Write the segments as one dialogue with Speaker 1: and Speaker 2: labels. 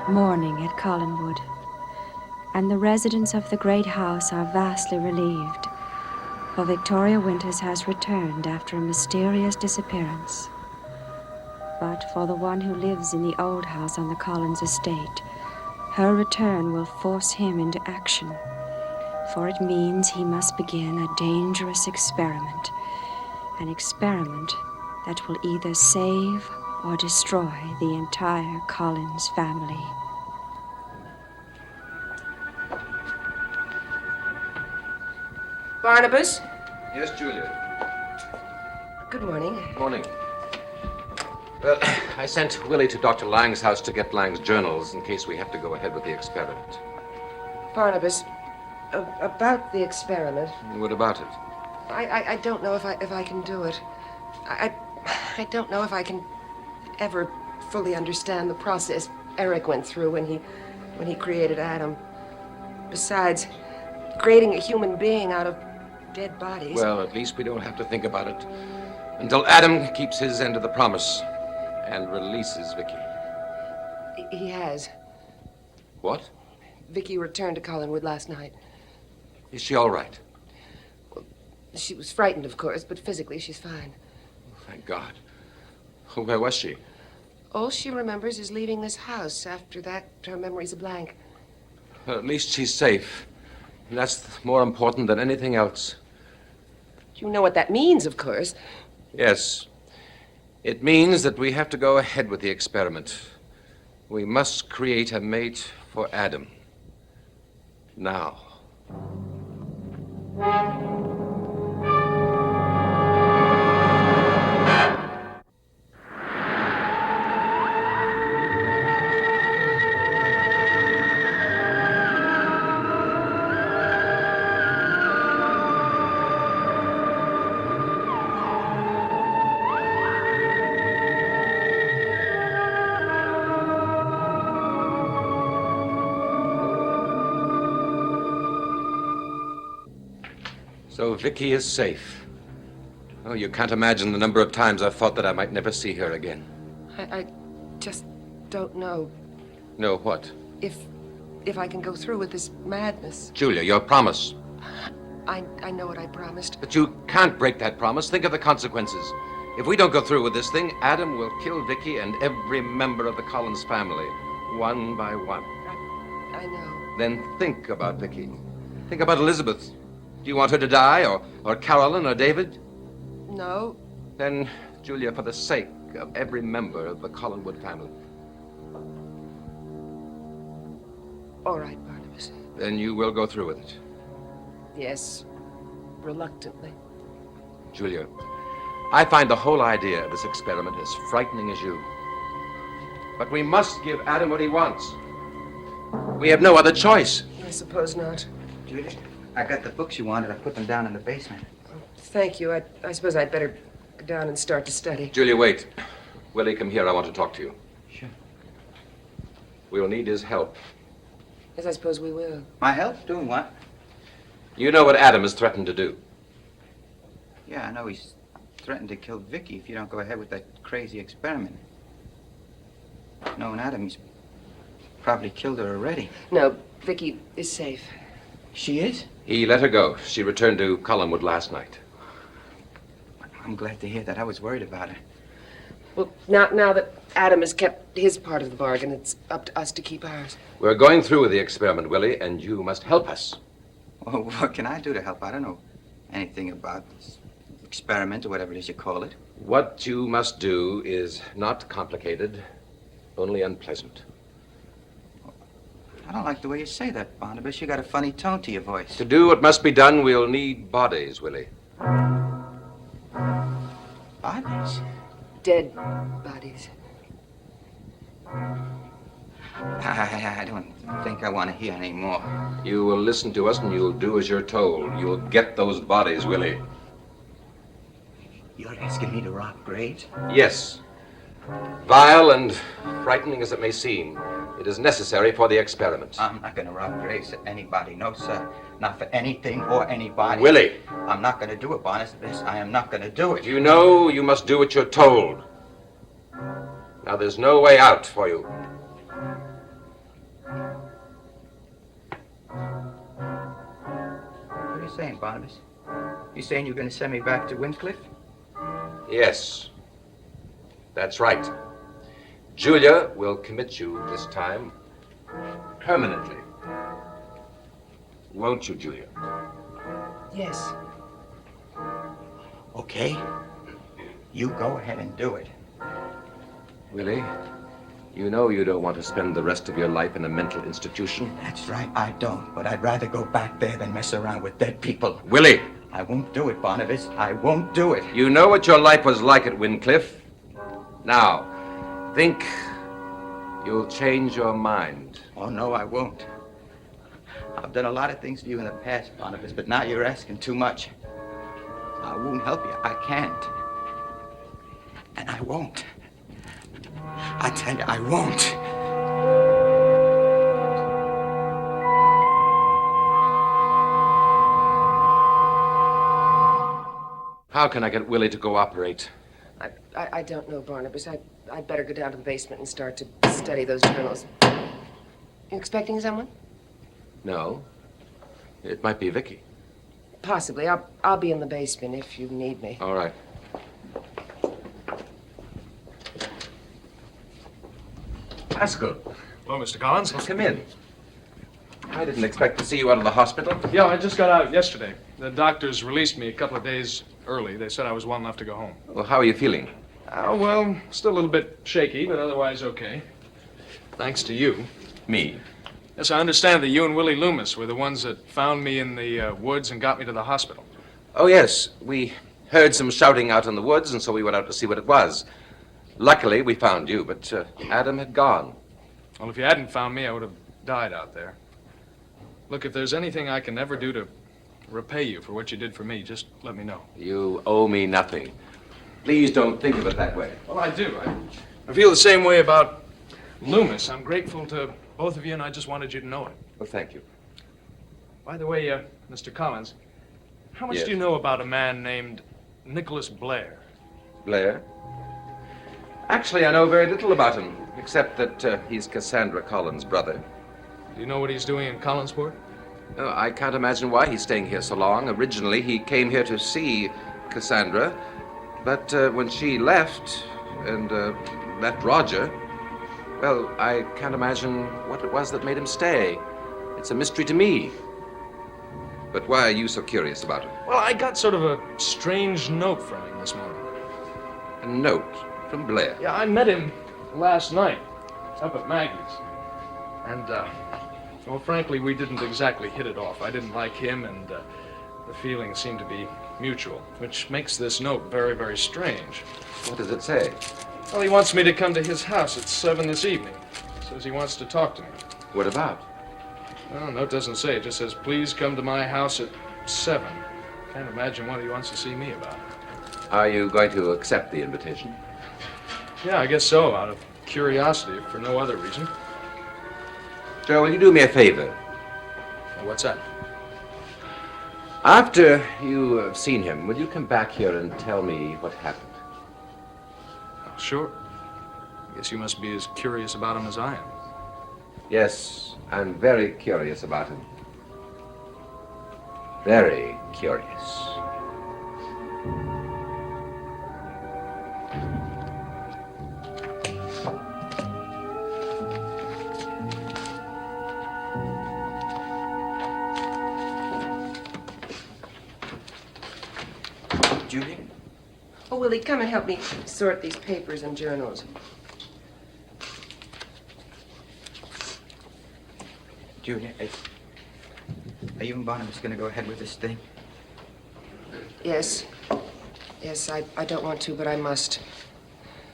Speaker 1: Morning at Collinwood, and the residents of the great house are vastly relieved, for Victoria Winters has returned after a mysterious disappearance. But for the one who lives in the old house on the Collins estate, her return will force him into action, for it means he must begin a dangerous experiment, an experiment that will either save or destroy the entire Collins family.
Speaker 2: Barnabas?
Speaker 3: Yes, Julia.
Speaker 2: Good morning.
Speaker 3: Morning. Well, I sent Willie to Dr. Lang's house to get Lang's journals in case we have to go ahead with the experiment.
Speaker 2: Barnabas, about the experiment.
Speaker 3: What about it?
Speaker 2: I don't know if I can do it. I don't know if I can ever fully understand the process Eric went through when he created Adam. Besides, creating a human being out of dead bodies.
Speaker 3: Well, at least we don't have to think about it until Adam keeps his end of the promise and releases Vicky.
Speaker 2: He has.
Speaker 3: What?
Speaker 2: Vicky returned to Collinwood last night.
Speaker 3: Is she all right?
Speaker 2: She was frightened, of course, but physically she's fine.
Speaker 3: Thank God. Where was she?
Speaker 2: All she remembers is leaving this house. After that, her memory's a blank.
Speaker 3: Well, at least she's safe. And that's more important than anything else.
Speaker 2: You know what that means, of course.
Speaker 3: Yes. It means that we have to go ahead with the experiment. We must create a mate for Adam. Now. So Vicky is safe. Oh, you can't imagine the number of times I've thought that I might never see her again.
Speaker 2: I just don't know
Speaker 3: No, what?
Speaker 2: if I can go through with this madness.
Speaker 3: Julia, your promise.
Speaker 2: I know what I promised.
Speaker 3: But you can't break that promise. Think of the consequences. If we don't go through with this thing, Adam will kill Vicky and every member of the Collins family, one by one.
Speaker 2: I know.
Speaker 3: Then think about Vicky. Think about Elizabeth. Do you want her to die, or Carolyn, or David?
Speaker 2: No.
Speaker 3: Then, Julia, for the sake of every member of the Collinwood family.
Speaker 2: All right, Barnabas.
Speaker 3: Then you will go through with it.
Speaker 2: Yes, reluctantly.
Speaker 3: Julia, I find the whole idea of this experiment as frightening as you. But we must give Adam what he wants. We have no other choice.
Speaker 2: I suppose not.
Speaker 4: Julia, I got the books you wanted. I put them down in the basement.
Speaker 2: Thank you. I suppose I'd better go down and start to study.
Speaker 3: Julia, wait. Willie, come here. I want to talk to you.
Speaker 4: Sure.
Speaker 3: We'll need his help.
Speaker 2: Yes, I suppose we will.
Speaker 4: My help? Doing what?
Speaker 3: You know what Adam has threatened to do.
Speaker 4: Yeah, I know he's threatened to kill Vicky if you don't go ahead with that crazy experiment. Knowing Adam, he's probably killed her already.
Speaker 2: No, Vicky is safe.
Speaker 4: She is?
Speaker 3: He let her go. She returned to Collinwood last night.
Speaker 4: I'm glad to hear that. I was worried about her.
Speaker 2: Well, now that Adam has kept his part of the bargain, it's up to us to keep ours.
Speaker 3: We're going through with the experiment, Willie, and you must help us.
Speaker 4: Well, what can I do to help? I don't know anything about this experiment or whatever it is you call it.
Speaker 3: What you must do is not complicated, only unpleasant.
Speaker 4: I don't like the way you say that, Barnabas. You got a funny tone to your voice.
Speaker 3: To do what must be done, we'll need bodies, Willie.
Speaker 4: Bodies?
Speaker 2: Dead bodies.
Speaker 4: I don't think I want to hear any more.
Speaker 3: You will listen to us and you'll do as you're told. You'll get those bodies, Willie.
Speaker 4: You're asking me to rob graves?
Speaker 3: Yes. Vile and frightening as it may seem, it is necessary for the experiment.
Speaker 4: I'm not going to rob graves of anybody. No, sir. Not for anything or anybody.
Speaker 3: Willie!
Speaker 4: I'm not going to do it, Barnabas. I am not going to do it.
Speaker 3: You know you must do what you're told. Now, there's no way out for you.
Speaker 4: saying, Barnabas? You saying you're going to send me back to Wyncliffe?
Speaker 3: Yes. That's right. Julia will commit you this time permanently. Won't you, Julia?
Speaker 2: Yes.
Speaker 4: Okay. You go ahead and do it.
Speaker 3: Willie, you know you don't want to spend the rest of your life in a mental institution.
Speaker 4: That's right, I don't. But I'd rather go back there than mess around with dead people.
Speaker 3: Willie!
Speaker 4: I won't do it, Barnabas. I won't do it.
Speaker 3: You know what your life was like at Wyncliffe. Now, think you'll change your mind.
Speaker 4: Oh, no, I won't. I've done a lot of things for you in the past, Barnabas, but now you're asking too much. I won't help you. I can't. And I won't. I tell you, I won't.
Speaker 3: How can I get Willie to cooperate?
Speaker 2: I don't know, Barnabas. I'd better go down to the basement and start to study those journals. You expecting someone?
Speaker 3: No. It might be Vicky.
Speaker 2: Possibly. I'll be in the basement if you need me.
Speaker 3: All right. Pascal.
Speaker 5: Hello, Mr. Collins.
Speaker 3: Well, come in. I didn't expect to see you out of the hospital.
Speaker 5: Yeah, I just got out yesterday. The doctors released me a couple of days early. They said I was well enough to go home.
Speaker 3: Well, how are you feeling?
Speaker 5: Oh, well, still a little bit shaky, but otherwise okay. Thanks to you.
Speaker 3: Me?
Speaker 5: Yes, I understand that you and Willie Loomis were the ones that found me in the woods and got me to the hospital.
Speaker 3: Oh, yes. We heard some shouting out in the woods, and so we went out to see what it was. Luckily, we found you, but Adam had gone.
Speaker 5: Well, if you hadn't found me, I would have died out there. Look, if there's anything I can ever do to repay you for what you did for me, just let me know.
Speaker 3: You owe me nothing. Please don't think of it that way.
Speaker 5: Well, I do. I feel the same way about Loomis. I'm grateful to both of you, and I just wanted you to know it.
Speaker 3: Well, thank you.
Speaker 5: By the way, Mr. Collins, how much
Speaker 3: Yes.
Speaker 5: do you know about a man named Nicholas Blair?
Speaker 3: Blair? Actually, I know very little about him, except that he's Cassandra Collins' brother.
Speaker 5: Do you know what he's doing in Collinsport?
Speaker 3: Oh, I can't imagine why he's staying here so long. Originally, he came here to see Cassandra, but when she left, and left Roger, well, I can't imagine what it was that made him stay. It's a mystery to me. But why are you so curious about it?
Speaker 5: Well, I got sort of a strange note from him this morning.
Speaker 3: A note from Blair.
Speaker 5: Yeah, I met him last night up at Maggie's. And, well, frankly, we didn't exactly hit it off. I didn't like him, and the feelings seemed to be mutual, which makes this note very, very strange.
Speaker 3: What does it say?
Speaker 5: Well, he wants me to come to his house at 7 this evening. Says he wants to talk to me.
Speaker 3: What about?
Speaker 5: Well, the note doesn't say. It just says, please come to my house at 7. Can't imagine what he wants to see me about.
Speaker 3: Are you going to accept the invitation?
Speaker 5: Yeah, I guess so, out of curiosity, for no other reason.
Speaker 3: Joe, will you do me a favor?
Speaker 5: Well, what's that?
Speaker 3: After you have seen him, will you come back here and tell me what happened?
Speaker 5: Oh, sure. I guess you must be as curious about him as I am.
Speaker 3: Yes, I'm very curious about him. Very curious.
Speaker 4: Julia?
Speaker 2: Oh, Willie, come and help me sort these papers and journals.
Speaker 4: Julia, are you and Barnabas going to go ahead with this thing?
Speaker 2: Yes. Yes, I don't want to, but I must.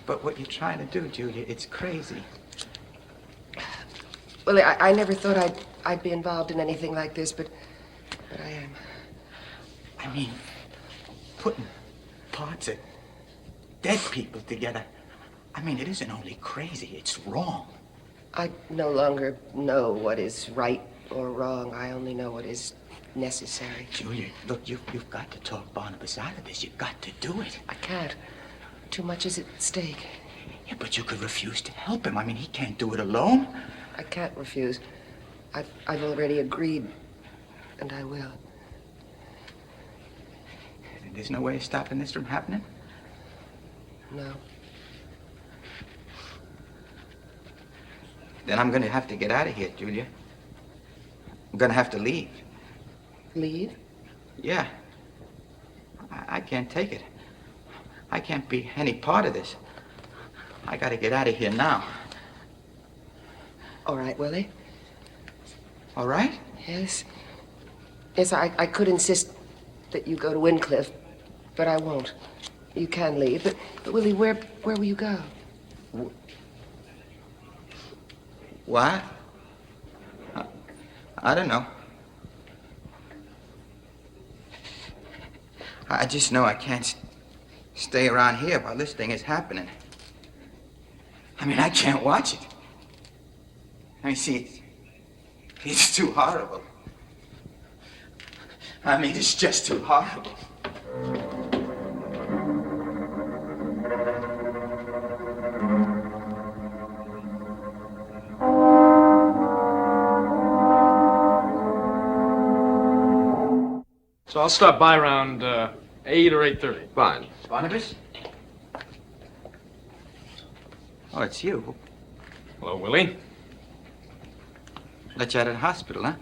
Speaker 4: But what you're trying to do, Julia, it's crazy.
Speaker 2: Willie, I never thought I'd be involved in anything like this, but I am.
Speaker 4: I mean, putting parts of dead people together. I mean, it isn't only crazy, it's wrong.
Speaker 2: I no longer know what is right or wrong. I only know what is necessary.
Speaker 4: Julia, look, you've got to talk Barnabas out of this. You've got to do it.
Speaker 2: I can't. Too much is at stake.
Speaker 4: Yeah, but you could refuse to help him. I mean, he can't do it alone.
Speaker 2: I can't refuse. I've already agreed, and I will.
Speaker 4: There's no way of stopping this from happening?
Speaker 2: No.
Speaker 4: Then I'm gonna have to get out of here, Julia. I'm gonna have to leave.
Speaker 2: Leave?
Speaker 4: Yeah. I can't take it. I can't be any part of this. I gotta get out of here now.
Speaker 2: All right, Willie.
Speaker 4: All right?
Speaker 2: Yes. Yes, I could insist that you go to Wyncliffe, but I won't. You can leave, but Willie, where will you go?
Speaker 4: What? I don't know. I just know I can't stay around here while this thing is happening. I mean, I can't watch it. I mean, see, it's too horrible. I mean, it's just too horrible.
Speaker 5: So I'll stop by around 8 or 8:30.
Speaker 3: Fine.
Speaker 4: Barnabas? Oh, it's you.
Speaker 5: Hello, Willie.
Speaker 4: Let you out of the hospital, huh?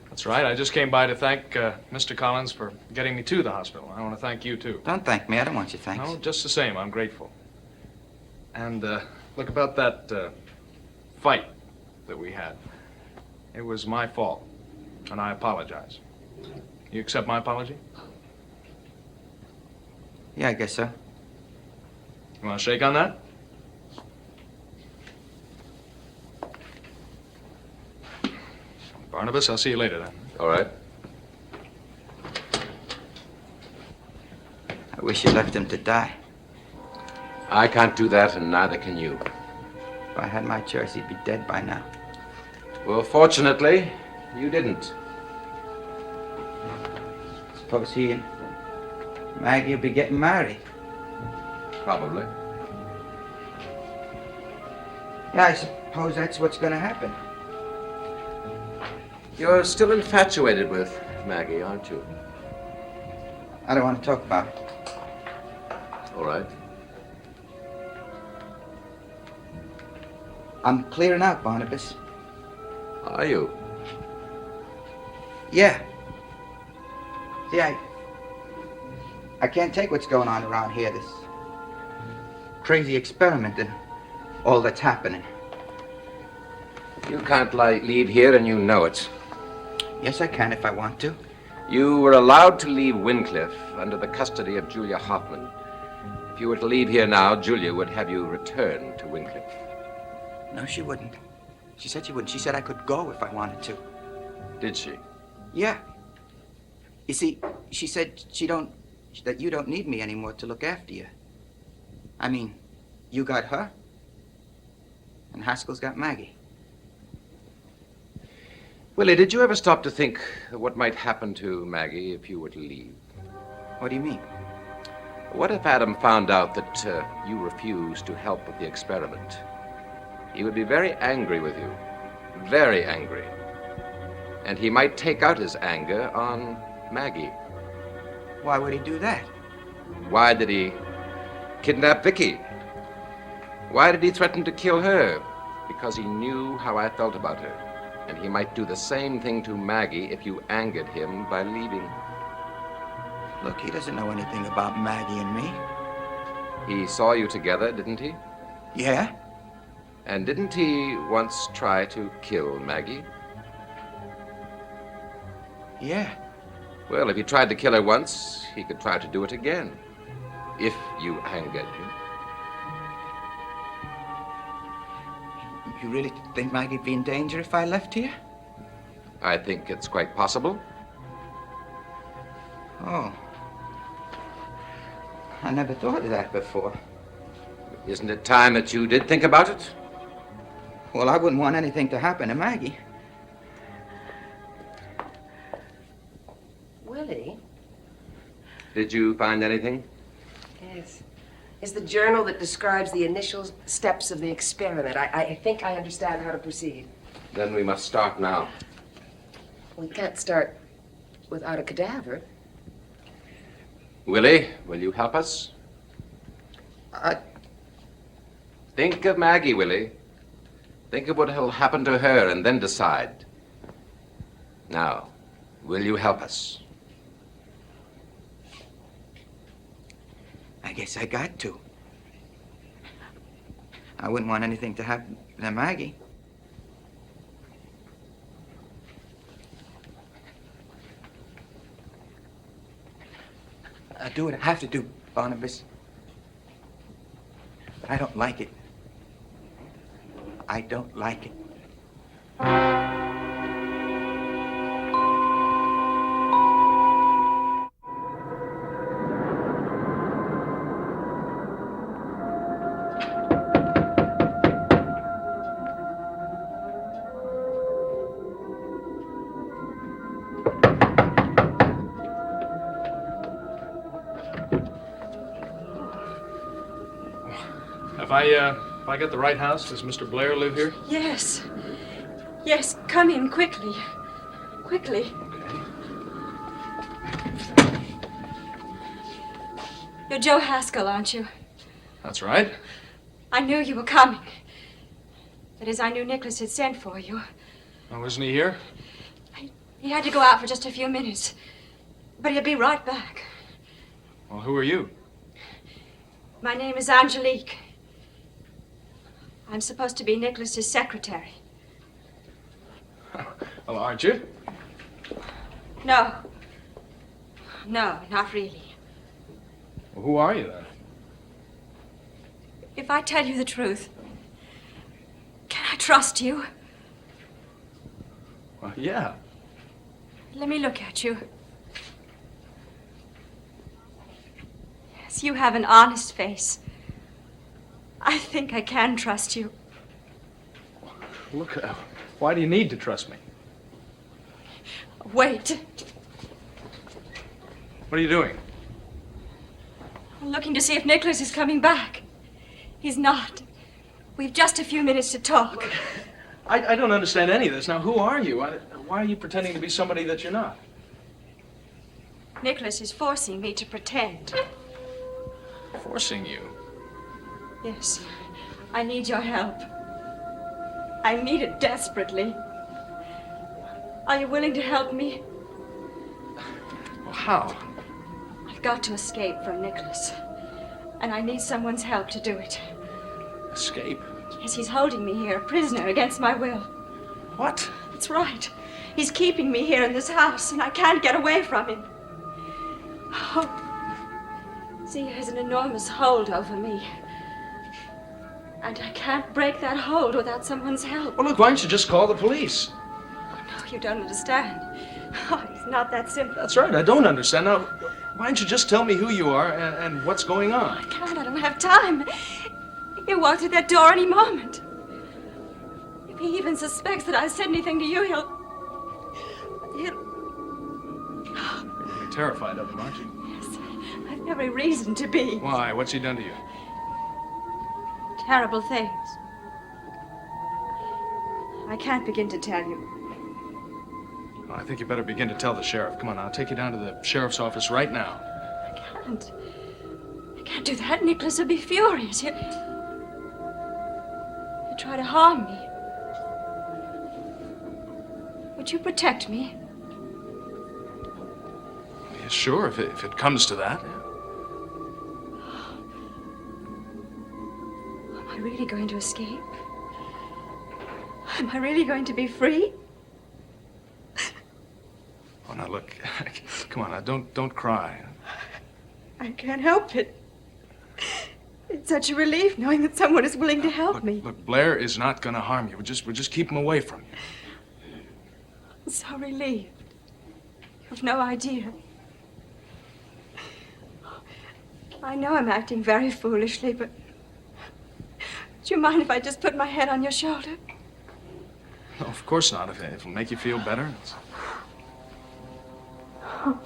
Speaker 5: That's right. I just came by to thank Mr. Collins for getting me to the hospital. I want to thank you, too.
Speaker 4: Don't thank me. I don't want your thanks.
Speaker 5: No, just the same. I'm grateful. And look, about that fight that we had. It was my fault, and I apologize. You accept my apology?
Speaker 4: Yeah, I guess so.
Speaker 5: You want to shake on that? Barnabas, I'll see you later then.
Speaker 3: All right.
Speaker 4: I wish you left him to die.
Speaker 3: I can't do that, and neither can you.
Speaker 4: If I had my choice, he'd be dead by now.
Speaker 3: Well, fortunately, you didn't.
Speaker 4: Suppose he and Maggie will be getting married.
Speaker 3: Probably.
Speaker 4: Yeah, I suppose that's what's gonna happen.
Speaker 3: You're still infatuated with Maggie, aren't you?
Speaker 4: I don't want to talk about it.
Speaker 3: All right.
Speaker 4: I'm clearing out, Barnabas.
Speaker 3: Are you?
Speaker 4: Yeah. See, I can't take what's going on around here, this crazy experiment and all that's happening.
Speaker 3: You can't leave here, and you know it.
Speaker 4: Yes, I can if I want to.
Speaker 3: You were allowed to leave Wyncliffe under the custody of Julia Hoffman. If you were to leave here now, Julia would have you return to Wyncliffe.
Speaker 4: No, she wouldn't. She said she wouldn't. She said I could go if I wanted to.
Speaker 3: Did she?
Speaker 4: Yeah. You see, she said that you don't need me anymore to look after you. I mean, you got her, and Haskell's got Maggie.
Speaker 3: Willie, did you ever stop to think what might happen to Maggie if you were to leave?
Speaker 4: What do you mean?
Speaker 3: What if Adam found out that you refused to help with the experiment? He would be very angry with you. Very angry. And he might take out his anger on Maggie.
Speaker 4: Why would he do that?
Speaker 3: Why did he kidnap Vicky? Why did he threaten to kill her? Because he knew how I felt about her. And he might do the same thing to Maggie if you angered him by leaving.
Speaker 4: Look, he doesn't know anything about Maggie and me.
Speaker 3: He saw you together, didn't he?
Speaker 4: Yeah?
Speaker 3: And didn't he once try to kill Maggie?
Speaker 4: Yeah.
Speaker 3: Well, if he tried to kill her once, he could try to do it again. If you angered him.
Speaker 4: You really think Maggie'd be in danger if I left here?
Speaker 3: I think it's quite possible.
Speaker 4: Oh. I never thought of that before.
Speaker 3: Isn't it time that you did think about it?
Speaker 4: Well, I wouldn't want anything to happen to Maggie.
Speaker 2: Willie?
Speaker 3: Did you find anything?
Speaker 2: Yes. It's the journal that describes the initial steps of the experiment. I think I understand how to proceed.
Speaker 3: Then we must start now.
Speaker 2: We can't start without a cadaver.
Speaker 3: Willie, will you help us? Think of Maggie, Willie. Think of what will happen to her and then decide. Now, will you help us?
Speaker 4: I guess I got to. I wouldn't want anything to happen to Maggie. I do what I have to do, Barnabas. But I don't like it. I don't like it.
Speaker 5: Have I got the right house? Does Mr. Blair live here?
Speaker 1: Yes. Yes, come in quickly. Quickly.
Speaker 5: Okay.
Speaker 1: You're Joe Haskell, aren't you?
Speaker 5: That's right.
Speaker 1: I knew you were coming. That is, I knew Nicholas had sent for you.
Speaker 5: Oh, isn't he here?
Speaker 1: He had to go out for just a few minutes. But he'll be right back.
Speaker 5: Well, who are you?
Speaker 1: My name is Angelique. I'm supposed to be Nicholas's secretary.
Speaker 5: Well, aren't you?
Speaker 1: No. No, not really.
Speaker 5: Well, who are you then?
Speaker 1: If I tell you the truth, can I trust you?
Speaker 5: Well, yeah.
Speaker 1: Let me look at you. Yes, you have an honest face. I think I can trust you.
Speaker 5: Look, why do you need to trust me?
Speaker 1: Wait.
Speaker 5: What are you doing?
Speaker 1: I'm looking to see if Nicholas is coming back. He's not. We've just a few minutes to talk.
Speaker 5: I don't understand any of this. Now, who are you? Why are you pretending to be somebody that you're not?
Speaker 1: Nicholas is forcing me to pretend.
Speaker 5: Forcing you?
Speaker 1: Yes. I need your help. I need it desperately. Are you willing to help me?
Speaker 5: Well, how?
Speaker 1: I've got to escape from Nicholas. And I need someone's help to do it.
Speaker 5: Escape?
Speaker 1: Yes, he's holding me here, a prisoner against my will.
Speaker 5: What?
Speaker 1: That's right. He's keeping me here in this house, and I can't get away from him. Oh. See, he has an enormous hold over me. And I can't break that hold without someone's help.
Speaker 5: Well, look, why don't you just call the police?
Speaker 1: Oh, no, you don't understand. Oh, it's not that simple.
Speaker 5: That's right, I don't understand. Now, why don't you just tell me who you are and what's going on?
Speaker 1: I can't, I don't have time. He'll walk through that door any moment. If he even suspects that I said anything to you, he'll...
Speaker 5: You're terrified of him, aren't you?
Speaker 1: Yes, I've every reason to be.
Speaker 5: Why? What's he done to you?
Speaker 1: Terrible things. I can't begin to tell you.
Speaker 5: Well, I think you better begin to tell the sheriff. Come on, I'll take you down to the sheriff's office right now.
Speaker 1: I can't do that. Nicholas will be furious. He'll try to harm me. Would you protect me?
Speaker 5: Yeah, sure, if it comes to that.
Speaker 1: Am I really going to escape? Am I really going to be free?
Speaker 5: Oh, now look, come on, now don't cry.
Speaker 1: I can't help it. It's such a relief knowing that someone is willing to help me.
Speaker 5: Look, Blair is not going to harm you. We'll just keep him away from you.
Speaker 1: I'm so relieved. You've no idea. I know I'm acting very foolishly, but do you mind if I just put my head on your shoulder?
Speaker 5: No, of course not. If it'll make you feel better.
Speaker 1: Oh,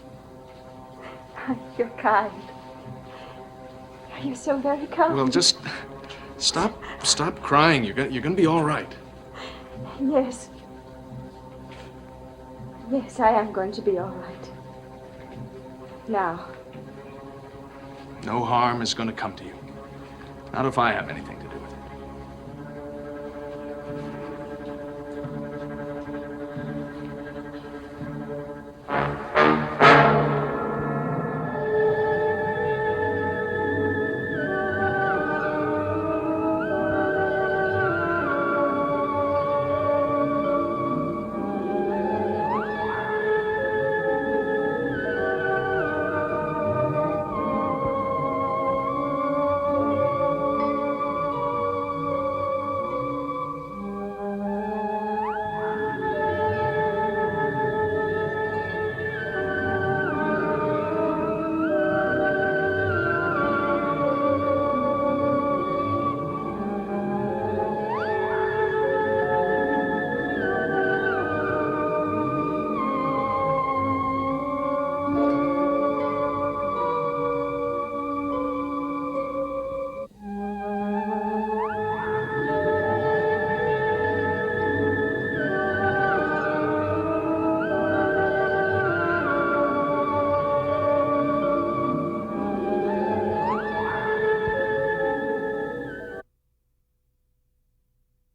Speaker 1: you're kind. You're so very kind.
Speaker 5: Well, just stop crying. You're gonna be all right.
Speaker 1: Yes. Yes, I am going to be all right. Now,
Speaker 5: No harm is going to come to you. Not if I have anything to do with it.